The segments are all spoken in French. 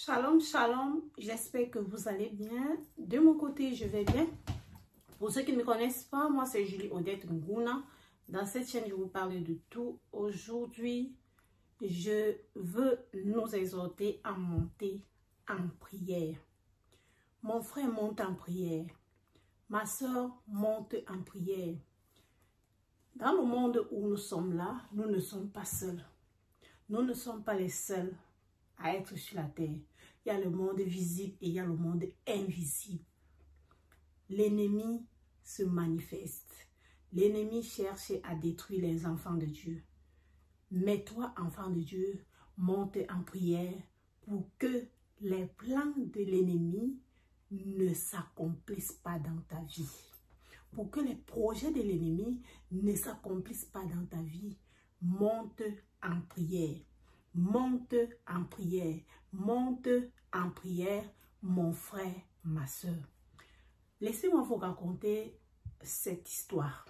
Shalom, shalom, j'espère que vous allez bien. De mon côté, je vais bien. Pour ceux qui ne me connaissent pas, moi c'est Julie Odette Nguna. Dans cette chaîne, je vous parle de tout. Aujourd'hui, je veux nous exhorter à monter en prière. Mon frère monte en prière. Ma soeur monte en prière. Dans le monde où nous sommes là, nous ne sommes pas seuls. Nous ne sommes pas les seuls à être sur la terre. Il y a le monde visible et il y a le monde invisible. L'ennemi se manifeste. L'ennemi cherche à détruire les enfants de Dieu. Mais toi, enfant de Dieu, monte en prière pour que les plans de l'ennemi ne s'accomplissent pas dans ta vie. Pour que les projets de l'ennemi ne s'accomplissent pas dans ta vie, monte en prière. Monte en prière. Monte en prière, mon frère, ma soeur. Laissez-moi vous raconter cette histoire.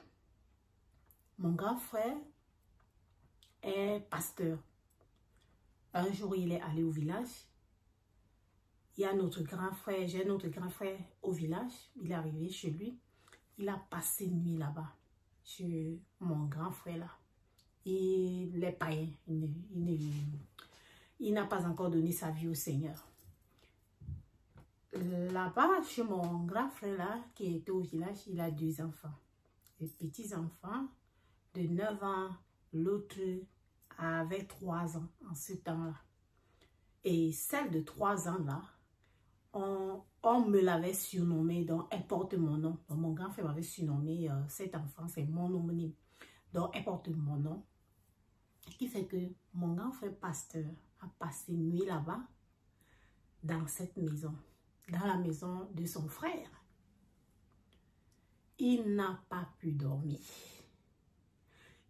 Mon grand frère est pasteur. Un jour, il est allé au village. Il y a notre grand frère, j'ai notre grand frère au village. Il est arrivé chez lui. Il a passé une nuit là-bas, chez mon grand frère là. Il est païen. Il n'a pas encore donné sa vie au Seigneur. Là-bas, chez mon grand frère là, qui était au village, il a 2 enfants. Des petits-enfants de 9 ans. L'autre avait 3 ans en ce temps-là. Et celle de 3 ans là, on me l'avait surnommée, donc elle porte mon nom. Donc mon grand frère m'avait surnommé cet enfant, c'est mon homonyme. Donc elle porte mon nom. Ce qui fait que mon grand frère pasteur a passé une nuit là-bas, dans cette maison, dans la maison de son frère. Il n'a pas pu dormir.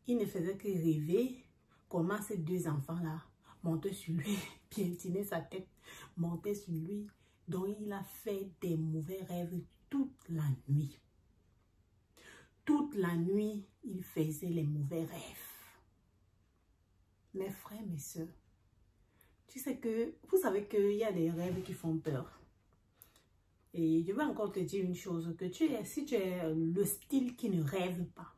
Il ne faisait que rêver comment ces 2 enfants-là montaient sur lui, piétinaient sa tête, montaient sur lui. Donc il a fait des mauvais rêves toute la nuit. Toute la nuit, il faisait les mauvais rêves. Mes frères, mes soeurs, tu sais que, vous savez qu'il y a des rêves qui font peur. Et je vais encore te dire une chose, que si tu es le style qui ne rêve pas,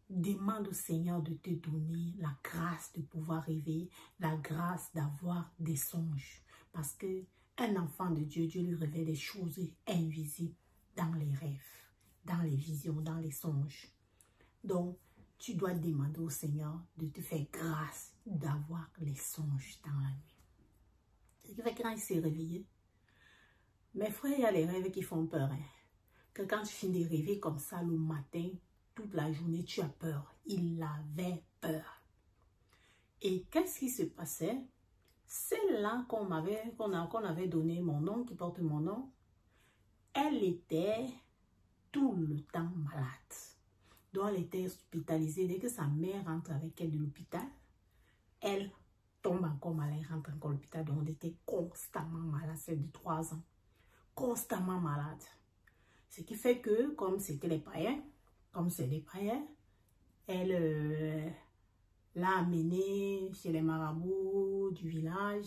demande au Seigneur de te donner la grâce de pouvoir rêver, la grâce d'avoir des songes. Parce que un enfant de Dieu, Dieu lui révèle des choses invisibles dans les rêves, dans les visions, dans les songes. Donc, tu dois demander au Seigneur de te faire grâce d'avoir les songes dans la nuit. Ce qui fait que quand il s'est réveillé, mes frères, il y a les rêves qui font peur. Hein. Que quand tu finis de rêver comme ça le matin, toute la journée, tu as peur. Il avait peur. Et qu'est-ce qui se passait? Celle-là qu'on avait donné mon nom, qui porte mon nom, elle était tout le temps malade. Donc elle était hospitalisée. Dès que sa mère rentre avec elle de l'hôpital, elle tombe encore malade, elle rentre encore à l'hôpital. Donc elle était constamment malade, celle de 3 ans. Constamment malade. Ce qui fait que, comme c'était les païens, comme c'est des païens, elle l'a amenée chez les marabouts du village.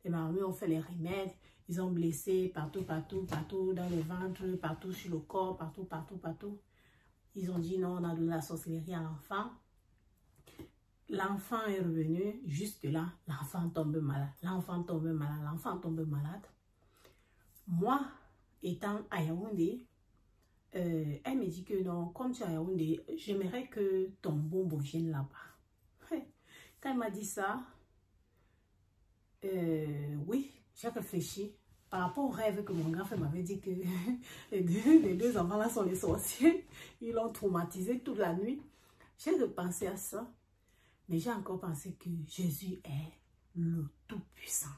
Les marabouts ont fait les remèdes. Ils ont blessé partout, partout, partout, dans le ventre, partout sur le corps, partout, partout, partout. Ils ont dit non, on a donné la sorcellerie à l'enfant. L'enfant est revenu, juste là, l'enfant tombe malade. L'enfant tombe malade, l'enfant tombe malade. Moi, étant à Yaoundé, elle me dit que non, comme tu es à Yaoundé, j'aimerais que ton bonbon vienne là-bas. Quand elle m'a dit ça, oui, j'ai réfléchi. Par rapport au rêve que mon grand frère m'avait dit que les 2 enfants-là sont les sorciers, ils l'ont traumatisé toute la nuit. J'ai repensé à ça, mais j'ai encore pensé que Jésus est le Tout-Puissant.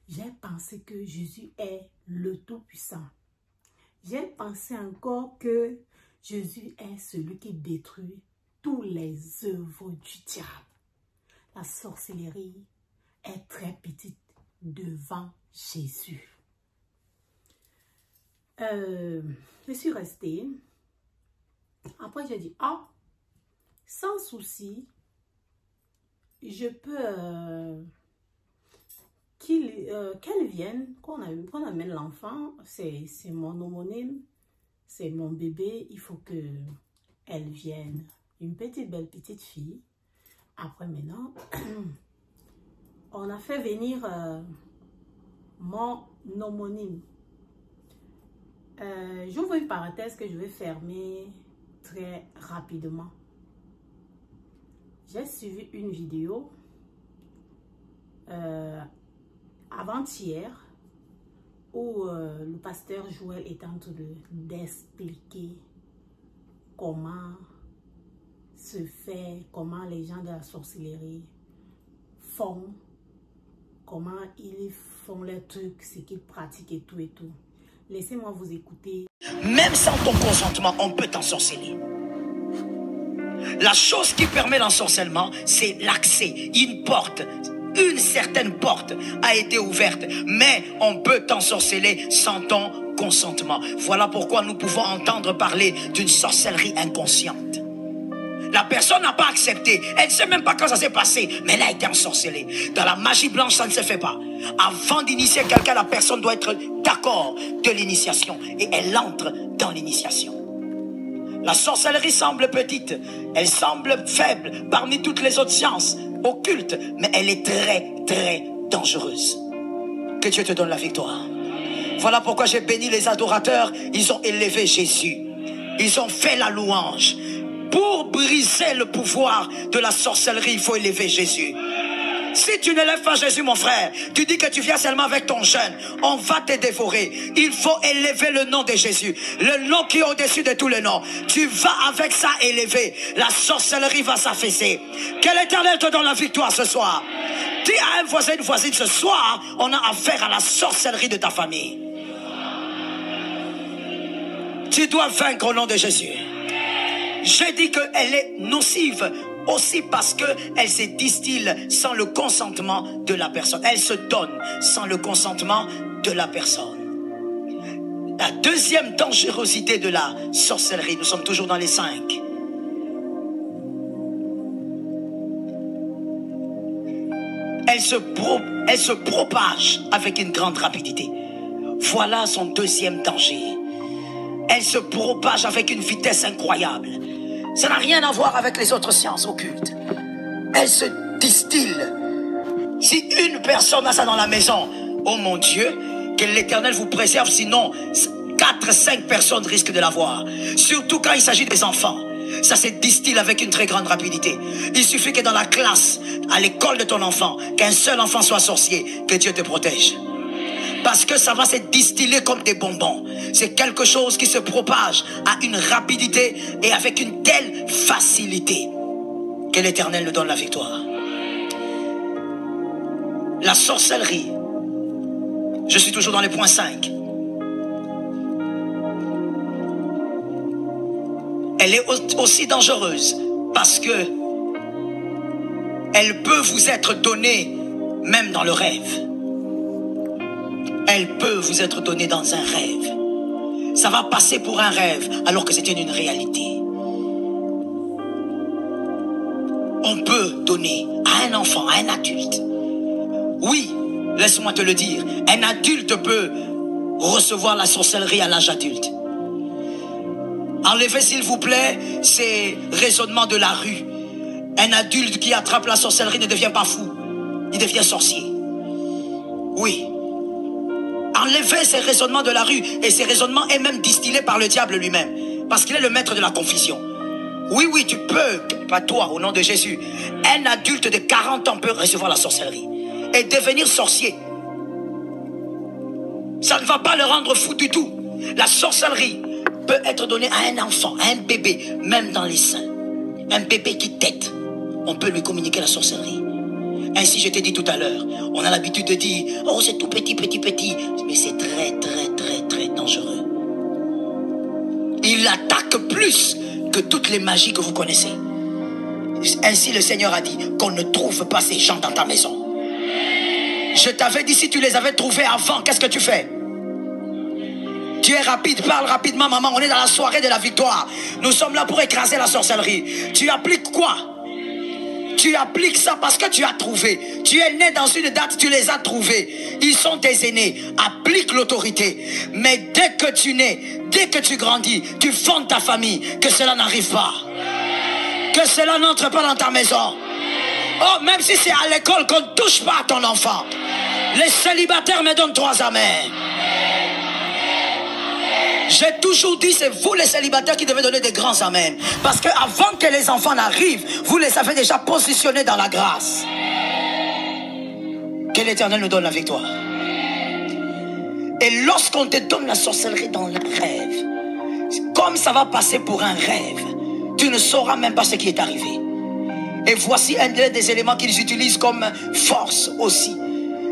J'ai pensé que Jésus est le Tout-Puissant. J'ai pensé encore que Jésus est celui qui détruit tous les œuvres du diable. La sorcellerie est très petite devant Jésus. Je suis restée. Après, j'ai dit, ah, sans souci, je peux qu'elle vienne, qu'on amène l'enfant, c'est mon homonyme, c'est mon bébé, il faut que elle vienne. Une petite belle petite fille. Après maintenant, on a fait venir mon homonyme. J'ouvre une parenthèse que je vais fermer très rapidement. J'ai suivi une vidéo avant-hier où le pasteur Joël est en train d'expliquer comment se fait, comment les gens de la sorcellerie font, comment ils font leurs trucs, ce qu'ils pratiquent et tout et tout. Laissez-moi vous écouter. Même sans ton consentement, on peut t'ensorceler. La chose qui permet l'ensorcellement, c'est l'accès. Une certaine porte a été ouverte, mais on peut t'ensorceler sans ton consentement. Voilà pourquoi nous pouvons entendre parler d'une sorcellerie inconsciente. La personne n'a pas accepté, elle ne sait même pas quand ça s'est passé, mais elle a été ensorcelée. Dans la magie blanche, ça ne se fait pas. Avant d'initier quelqu'un, la personne doit être d'accord de l'initiation et elle entre dans l'initiation. La sorcellerie semble petite, elle semble faible parmi toutes les autres sciences occultes, mais elle est très, très dangereuse. Que Dieu te donne la victoire. Voilà pourquoi j'ai béni les adorateurs, ils ont élevé Jésus. Ils ont fait la louange. Pour briser le pouvoir de la sorcellerie, il faut élever Jésus. Si tu n'élèves pas Jésus, mon frère, tu dis que tu viens seulement avec ton jeûne, on va te dévorer. Il faut élever le nom de Jésus, le nom qui est au-dessus de tous les noms. Tu vas avec ça élever. La sorcellerie va s'affaisser. Que l'Éternel te donne la victoire ce soir. Dis à un voisin, une voisine, ce soir, on a affaire à la sorcellerie de ta famille. Tu dois vaincre au nom de Jésus. J'ai dit qu'elle est nocive aussi parce qu'elle se distille sans le consentement de la personne. Elle se donne sans le consentement de la personne. La deuxième dangerosité de la sorcellerie, nous sommes toujours dans les 5. Elle se propage avec une grande rapidité. Voilà son deuxième danger. Elle se propage avec une vitesse incroyable. Ça n'a rien à voir avec les autres sciences occultes. Elle se distille. Si une personne a ça dans la maison, oh mon Dieu, que l'Éternel vous préserve, sinon 4-5 personnes risquent de l'avoir. Surtout quand il s'agit des enfants. Ça se distille avec une très grande rapidité. Il suffit que dans la classe, à l'école de ton enfant, qu'un seul enfant soit sorcier, que Dieu te protège. Parce que ça va se distiller comme des bonbons. C'est quelque chose qui se propage à une rapidité et avec une telle facilité. Que l'Éternel nous donne la victoire. La sorcellerie. Je suis toujours dans les points 5. Elle est aussi dangereuse parce que elle peut vous être donnée même dans le rêve. Elle peut vous être donnée dans un rêve. Ça va passer pour un rêve alors que c'était une réalité. On peut donner à un enfant, à un adulte. Oui, laisse-moi te le dire. Un adulte peut recevoir la sorcellerie à l'âge adulte. Enlevez s'il vous plaît ces raisonnements de la rue. Un adulte qui attrape la sorcellerie ne devient pas fou. Il devient sorcier. Oui. Enlevez ces raisonnements de la rue. Et ces raisonnements est même distillés par le diable lui-même. Parce qu'il est le maître de la confusion. Oui, oui, tu peux, pas toi, au nom de Jésus. Un adulte de 40 ans peut recevoir la sorcellerie. Et devenir sorcier. Ça ne va pas le rendre fou du tout. La sorcellerie peut être donnée à un enfant, à un bébé, même dans les seins. Un bébé qui tète. On peut lui communiquer la sorcellerie. Ainsi, je t'ai dit tout à l'heure, on a l'habitude de dire, oh, c'est tout petit, petit, petit. Mais c'est très, très, très, très dangereux. Il attaque plus que toutes les magies que vous connaissez. Ainsi, le Seigneur a dit qu'on ne trouve pas ces gens dans ta maison. Je t'avais dit, si tu les avais trouvés avant, qu'est-ce que tu fais? Tu es rapide, parle rapidement, maman. On est dans la soirée de la victoire. Nous sommes là pour écraser la sorcellerie. Tu appliques quoi? Tu appliques ça parce que tu as trouvé. Tu es né dans une date, tu les as trouvés. Ils sont tes aînés. Applique l'autorité. Mais dès que tu nais, dès que tu grandis, tu fondes ta famille. Que cela n'arrive pas. Que cela n'entre pas dans ta maison. Oh, même si c'est à l'école qu'on ne touche pas à ton enfant. Les célibataires me donnent 3 amens. J'ai toujours dit, c'est vous les célibataires qui devez donner des grands amens. Parce qu'avant que les enfants n'arrivent, vous les avez déjà positionnés dans la grâce. Que l'Éternel nous donne la victoire. Et lorsqu'on te donne la sorcellerie dans le rêve, comme ça va passer pour un rêve, tu ne sauras même pas ce qui est arrivé. Et voici un des éléments qu'ils utilisent comme force aussi.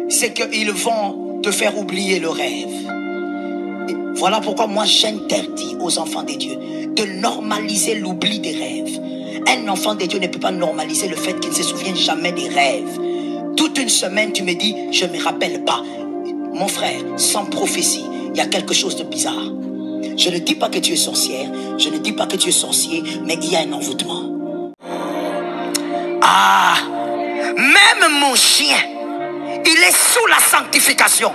C'est qu'ils vont te faire oublier le rêve. Et voilà pourquoi moi j'interdis aux enfants de Dieu de normaliser l'oubli des rêves. Un enfant de Dieu ne peut pas normaliser le fait qu'il ne se souvienne jamais des rêves. Toute une semaine tu me dis, je ne me rappelle pas. Mon frère, sans prophétie, il y a quelque chose de bizarre. Je ne dis pas que tu es sorcière, je ne dis pas que tu es sorcier, mais il y a un envoûtement. Ah, même mon chien, il est sous la sanctification.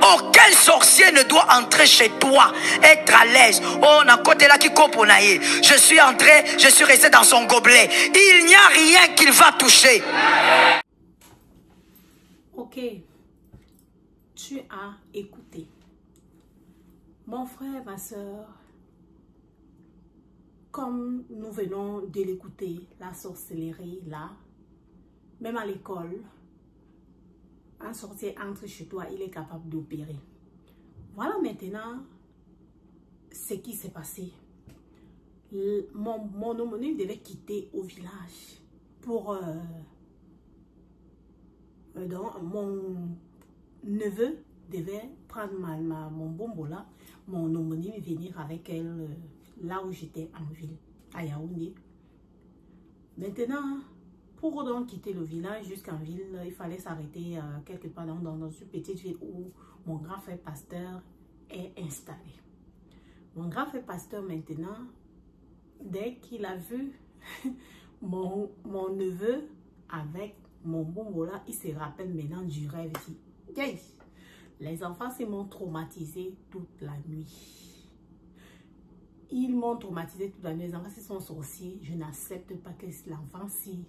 Aucun sorcier ne doit entrer chez toi, être à l'aise. Oh, on a côté là qui coponaye. Je suis entré, je suis resté dans son gobelet. Il n'y a rien qu'il va toucher. Ok, tu as écouté. Mon frère, ma soeur, comme nous venons de l'écouter, la sorcellerie là, même à l'école, un sorcier entre chez toi, il est capable d'opérer. Voilà maintenant ce qui s'est passé. Mon homonyme devait quitter au village pour... donc, mon neveu devait prendre mon bombo là, mon homonyme et venir avec elle là où j'étais en ville, à Yaoundé. Maintenant, pour donc quitter le village jusqu'en ville, il fallait s'arrêter quelque part dans une petite ville où mon grand frère pasteur est installé. Mon grand frère pasteur maintenant, dès qu'il a vu mon neveu avec mon bongo là, il se rappelle maintenant du rêve. Hey, les enfants m'ont traumatisé toute la nuit. Ils m'ont traumatisé toute la nuit. Les enfants sont sorciers. Je n'accepte pas que l'enfant-ci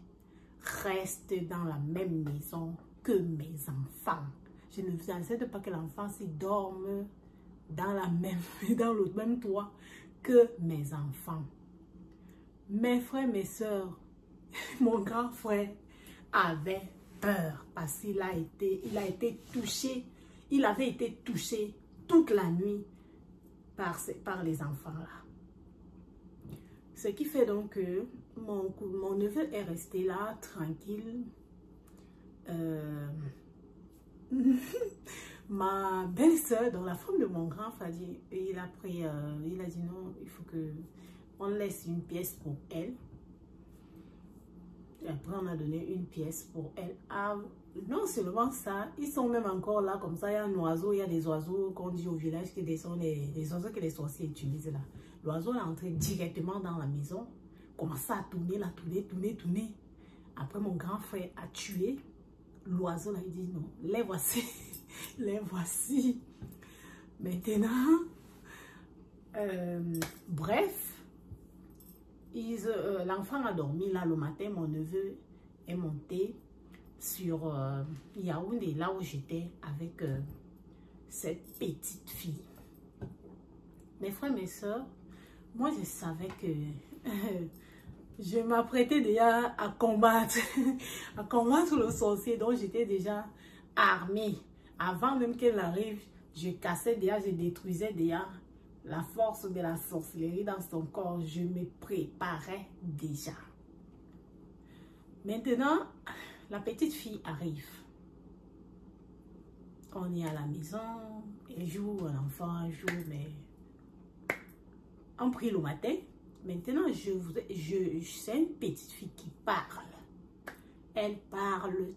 reste dans la même maison que mes enfants. Je n'accepte pas que l'enfant-ci dorme dans le même toit que mes enfants. Mes frères, mes soeurs, mon grand frère avait peur parce qu'il a été touché. Il avait été touché toute la nuit par les enfants là. Ce qui fait donc que mon neveu est resté là tranquille. Ma belle-sœur, dans la femme de mon grand frère, il a dit non, il faut que on laisse une pièce pour elle. Et après, on a donné une pièce pour elle. Ah, non seulement ça, ils sont même encore là, comme ça, il y a un oiseau, il y a des oiseaux qu'on dit au village qui descendent, les oiseaux que les sorciers utilisent là. L'oiseau est entré directement dans la maison, commence à tourner, là, tourner. Après, mon grand frère a tué l'oiseau là, il dit non, les voici, les voici. Maintenant, bref. L'enfant a dormi là le matin, mon neveu est monté sur Yaoundé, là où j'étais avec cette petite fille. Mes frères, mes soeurs, moi je savais que je m'apprêtais déjà à combattre, le sorcier, donc j'étais déjà armée. Avant même qu'elle arrive, je cassais déjà, je détruisais déjà la force de la sorcellerie dans son corps. Je me préparais déjà. Maintenant, la petite fille arrive. On est à la maison, elle joue, l'enfant joue, mais on prie le matin. Maintenant, c'est une petite fille qui parle. Elle parle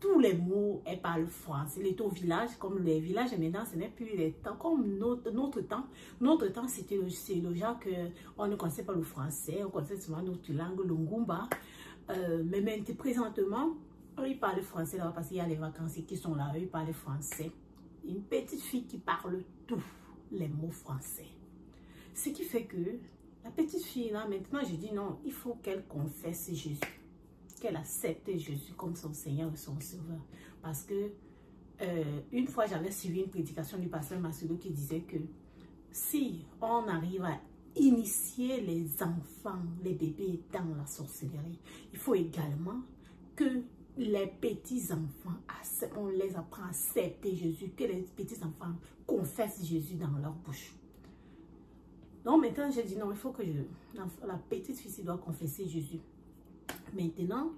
tous les mots, elle parle français. Elle est au village, comme les villages, maintenant, ce n'est plus les temps, comme notre temps. Notre temps, c'était le genre qu'on ne connaissait pas le français, on connaissait seulement notre langue, le ngumba. Mais maintenant, présentement, ils parlent français là parce qu'il y a les vacanciers qui sont là, ils parlent français. Une petite fille qui parle tous les mots français. Ce qui fait que la petite fille là, maintenant, je dis non, il faut qu'elle confesse Jésus. Qu'elle accepte Jésus comme son Seigneur et son Sauveur. Parce que une fois, j'avais suivi une prédication du pasteur Massoulou qui disait que si on arrive à initier les enfants, les bébés dans la sorcellerie, il faut également que les petits-enfants, on les apprend à accepter Jésus, que les petits-enfants confessent Jésus dans leur bouche. Donc maintenant, j'ai dit non, il faut que la petite fille doit confesser Jésus. Maintenant,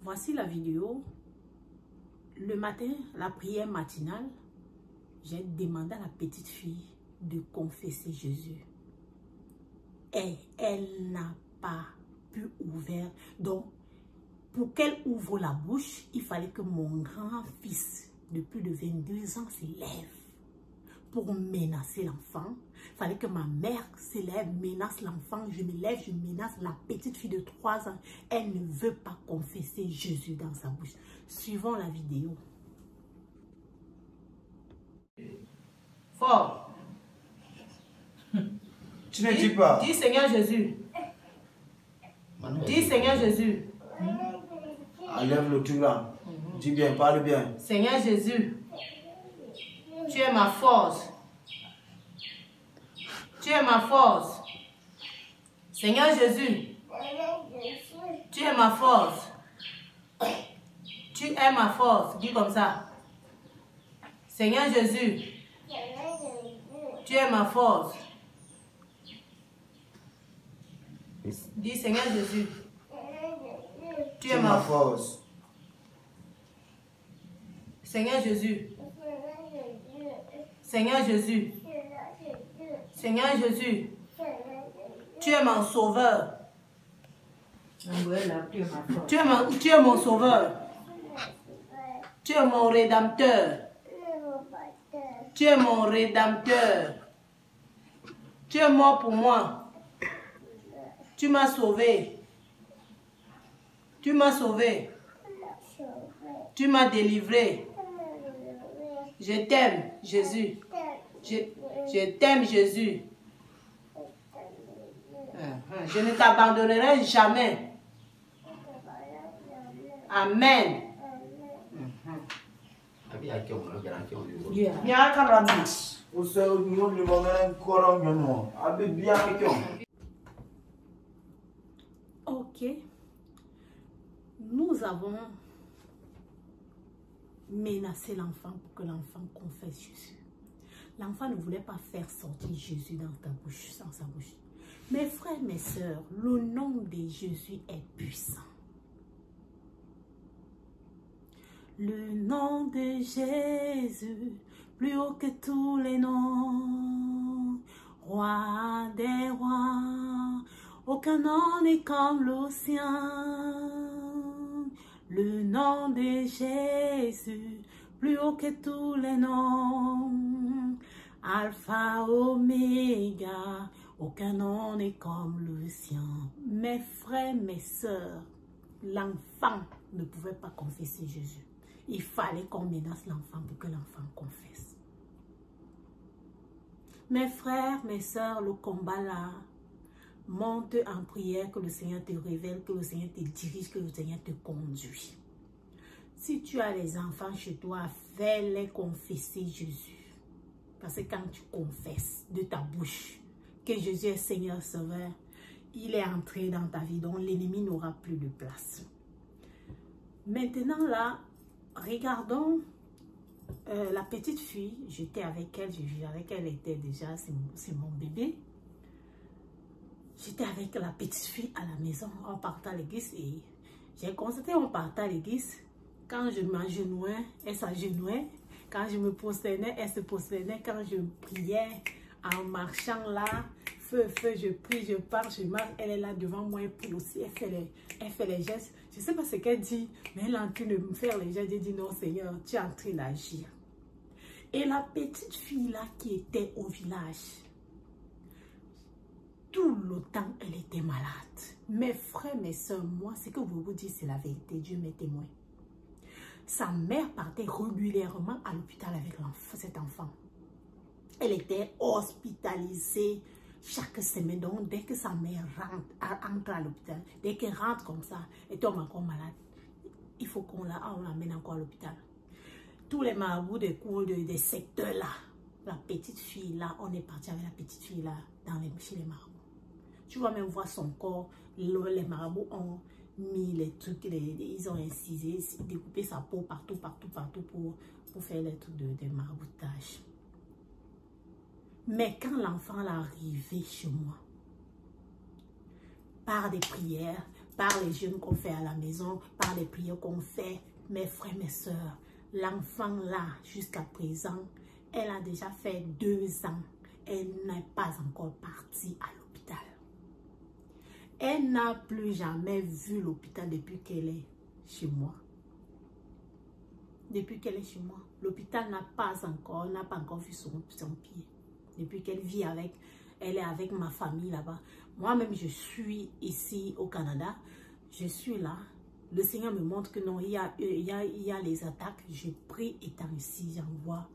voici la vidéo. Le matin, la prière matinale, j'ai demandé à la petite fille de confesser Jésus. Et elle n'a pas pu ouvrir. Donc, pour qu'elle ouvre la bouche, il fallait que mon grand-fils de plus de 22 ans s'élève pour menacer l'enfant. Il fallait que ma mère s'élève, menace l'enfant. Je me lève, je menace la petite fille de 3 ans. Elle ne veut pas confesser Jésus dans sa bouche. Suivons la vidéo. Fort. Tu ne dis pas. Dis Seigneur Jésus. Dis Seigneur Jésus. Enlève le tout là. Dis bien, parle bien. Seigneur Jésus. Tu es ma force. Tu es ma force. Seigneur Jésus. Tu es ma force. Tu es ma force. Dis comme ça. Seigneur Jésus. Tu es ma force. Dis Seigneur Jésus. Tu es ma force. Seigneur Jésus. Seigneur Jésus. Seigneur Jésus. Tu es mon sauveur. Tu es mon sauveur. Tu es mon rédempteur. Tu es mon rédempteur. Tu es mort pour moi. Tu m'as sauvé. Tu m'as sauvé. Tu m'as délivré. Je t'aime, Jésus. Je t'aime, Jésus. Je ne t'abandonnerai jamais. Amen. Ok. Nous avons menacé l'enfant pour que l'enfant confesse Jésus. L'enfant ne voulait pas faire sortir Jésus dans sa bouche. Mes frères, mes sœurs, le nom de Jésus est puissant. Le nom de Jésus, plus haut que tous les noms, roi des rois, aucun nom n'est comme le sien. Le nom de Jésus, plus haut que tous les noms, Alpha, Oméga, aucun nom n'est comme le sien. Mes frères, mes sœurs, l'enfant ne pouvait pas confesser Jésus. Il fallait qu'on menace l'enfant pour que l'enfant confesse. Mes frères, mes sœurs, le combat là, monte en prière, que le Seigneur te révèle, que le Seigneur te dirige, que le Seigneur te conduit. Si tu as les enfants chez toi, fais-les confesser Jésus. Parce que quand tu confesses de ta bouche que Jésus est Seigneur Sauveur, il est entré dans ta vie, donc l'ennemi n'aura plus de place. Maintenant là, regardons la petite fille. J'étais avec elle, je vivais avec elle, elle était déjà, c'est mon bébé. J'étais avec la petite fille à la maison, on partait à l'église et j'ai constaté on partait à l'église. Quand je m'agenouais, elle s'agenouait. Quand je me prosternais, elle se prosternait. Quand je priais en marchant là, feu, je prie, je pars, je marche. Elle est là devant moi, elle prie aussi. Elle fait les gestes. Je ne sais pas ce qu'elle dit, mais elle est en train de me faire les gens. J'ai dit non Seigneur, tu es en train d'agir. Et la petite fille là qui était au village, tout le temps elle était malade. Mes frères, mes soeurs, moi, ce que je vous dis, c'est la vérité. Dieu m'est témoin. Sa mère partait régulièrement à l'hôpital avec cet enfant. Elle était hospitalisée chaque semaine. Donc, dès que sa mère entre à l'hôpital, dès qu'elle rentre comme ça, elle tombe encore malade. Il faut qu'on l'amène encore à l'hôpital. Tous les marabouts des cours des secteurs là, la petite fille là, on est parti avec la petite fille là chez les marabouts. Tu vas même voir son corps, les marabouts ont mis les trucs, ils ont incisé, découpé sa peau partout pour faire les trucs de maraboutage. Mais quand l'enfant est arrivé chez moi, par des prières, par les jeûnes qu'on fait à la maison, par les prières qu'on fait, mes frères, mes soeurs, l'enfant là, jusqu'à présent, elle a déjà fait 2 ans. Elle n'est pas encore partie à l'hôpital. Elle n'a plus jamais vu l'hôpital depuis qu'elle est chez moi. Depuis qu'elle est chez moi, l'hôpital n'a pas encore vu son pied. Depuis qu'elle vit avec, elle est avec ma famille là-bas. Moi-même, je suis ici au Canada. Je suis là. Le Seigneur me montre que non, il y a les attaques. Je prie étant ici, j'envoie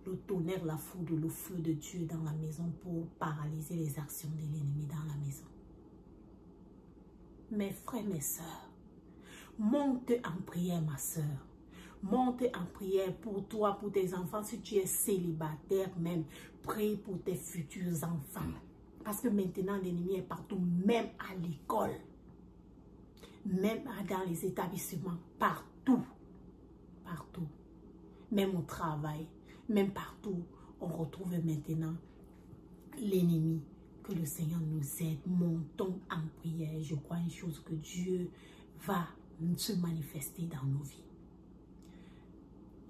le tonnerre, la foudre, le feu de Dieu dans la maison pour paralyser les actions de l'ennemi dans la maison. Mes frères, mes soeurs, monte en prière, ma soeur. Monte en prière pour toi, pour tes enfants. Si tu es célibataire même, prie pour tes futurs enfants. Parce que maintenant, l'ennemi est partout, même à l'école. Même dans les établissements, partout. Partout. Même au travail, même partout, on retrouve maintenant l'ennemi. Que le Seigneur nous aide. Montons en prière. Je crois une chose, que Dieu va se manifester dans nos vies.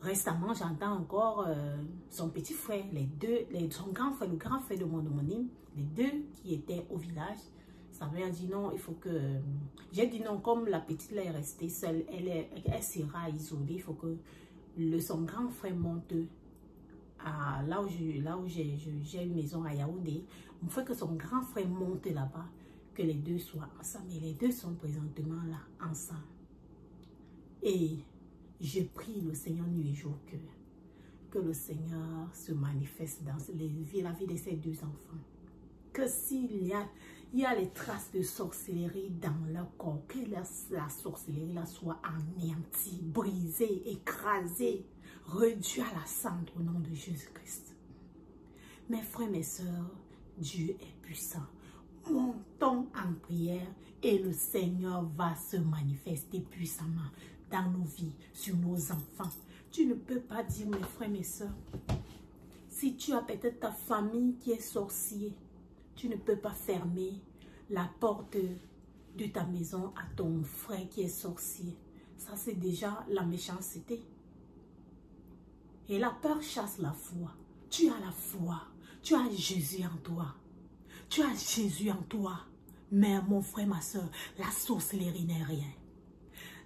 Récemment, j'entends encore son petit frère, son grand frère, le grand frère de mon homonyme, les deux qui étaient au village. Sa mère dit non, il faut que... J'ai dit non, comme la petite là est restée seule, elle sera isolée, il faut que son grand frère monte à là où j'ai une maison à Yaoundé. Il faut que son grand frère monte là-bas, que les deux soient ensemble. Et les deux sont présentement là, ensemble. Et je prie le Seigneur nuit et jour que le Seigneur se manifeste dans la vie de ces 2 enfants. Que s'il y a les traces de sorcellerie dans leur corps, que la sorcellerie là soit anéantie, brisée, écrasée, réduite à la cendre au nom de Jésus-Christ. Mes frères, mes soeurs, Dieu est puissant. Montons en prière et le Seigneur va se manifester puissamment dans nos vies, sur nos enfants. Tu ne peux pas dire, mes frères, mes soeurs, si tu as peut-être ta famille qui est sorcier, tu ne peux pas fermer la porte de ta maison à ton frère qui est sorcier. Ça, c'est déjà la méchanceté. Et la peur chasse la foi. Tu as la foi. Tu as Jésus en toi. Tu as Jésus en toi. Mais mon frère, ma soeur, la sorcellerie n'est rien.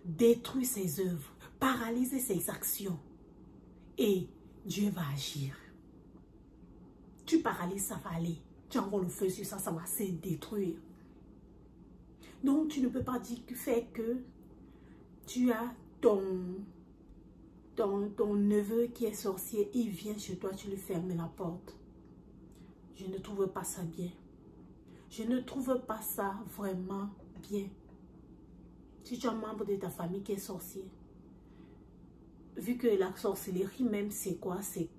Détruis ses œuvres. Paralyse ses actions. Et Dieu va agir. Tu paralyses, ça va aller. Tu envoies le feu sur ça, ça va se détruire. Donc, tu ne peux pas dire que tu as ton neveu qui est sorcier, il vient chez toi, tu lui fermes la porte. Je ne trouve pas ça bien. Je ne trouve pas ça vraiment bien. Si tu as un membre de ta famille qui est sorcier, vu que la sorcellerie même, c'est quoi? C'est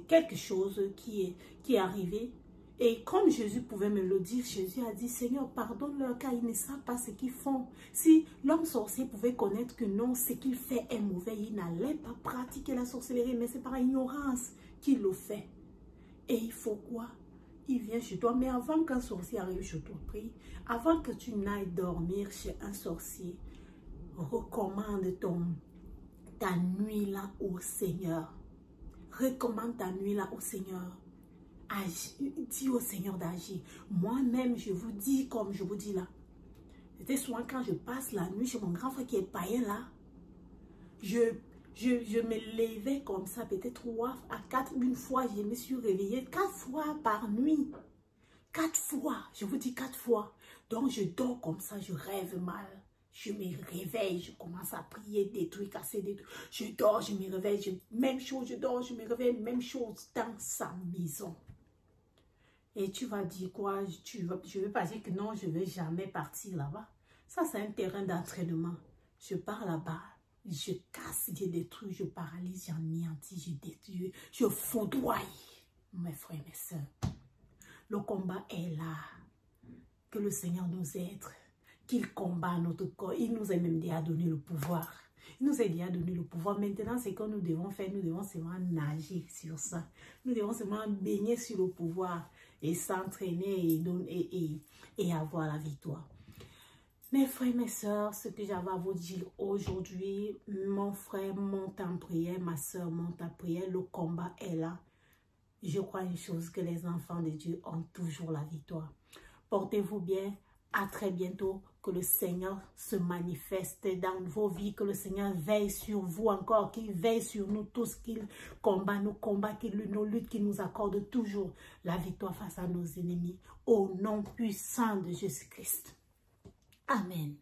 quelque chose qui est arrivé. Et comme Jésus pouvait me le dire, Jésus a dit, Seigneur, pardonne-leur car ils ne savent pas ce qu'ils font. Si l'homme sorcier pouvait connaître que non, ce qu'il fait est mauvais, il n'allait pas pratiquer la sorcellerie, mais c'est par ignorance qu'il le fait. Et il faut quoi? Il vient chez toi, mais avant qu'un sorcier arrive chez toi, prie, avant que tu n'ailles dormir chez un sorcier, recommande ta nuit là au Seigneur. Recommande ta nuit là au Seigneur. Dis au Seigneur d'agir. Moi-même, je vous dis comme je vous dis là. Peut-être souvent quand je passe la nuit chez mon grand frère qui est païen là, je me levais comme ça, peut-être 3 à 4, une fois, je me suis réveillée 4 fois par nuit. 4 fois, je vous dis 4 fois. Donc je dors comme ça, je rêve mal. Je me réveille, je commence à prier des trucs, casser des trucs. Je dors, je me réveille, même chose, je dors, je me réveille, même chose dans sa maison. Et tu vas dire quoi? Je ne vais pas dire que non, je ne vais jamais partir là-bas. Ça, c'est un terrain d'entraînement. Je pars là-bas, je casse, je détruis, je paralyse, j'anéantis, je détruis, je foudroie. Mes frères et mes sœurs, le combat est là. Que le Seigneur nous aide, qu'il combat notre corps. Il nous a même déjà donné le pouvoir. Il nous a déjà donné le pouvoir. Maintenant, c'est que nous devons faire, nous devons seulement nager sur ça. Nous devons seulement baigner sur le pouvoir et s'entraîner et avoir la victoire. Mes frères, mes sœurs, ce que j'avais à vous dire aujourd'hui, mon frère monte en prière, ma sœur monte en prière, le combat est là. Je crois une chose, que les enfants de Dieu ont toujours la victoire. Portez-vous bien, à très bientôt, que le Seigneur se manifeste dans vos vies, que le Seigneur veille sur vous encore, qu'il veille sur nous tous, qu'il combat nos combats, nos luttes, qu'il nous accorde toujours la victoire face à nos ennemis, au nom puissant de Jésus-Christ. Amen.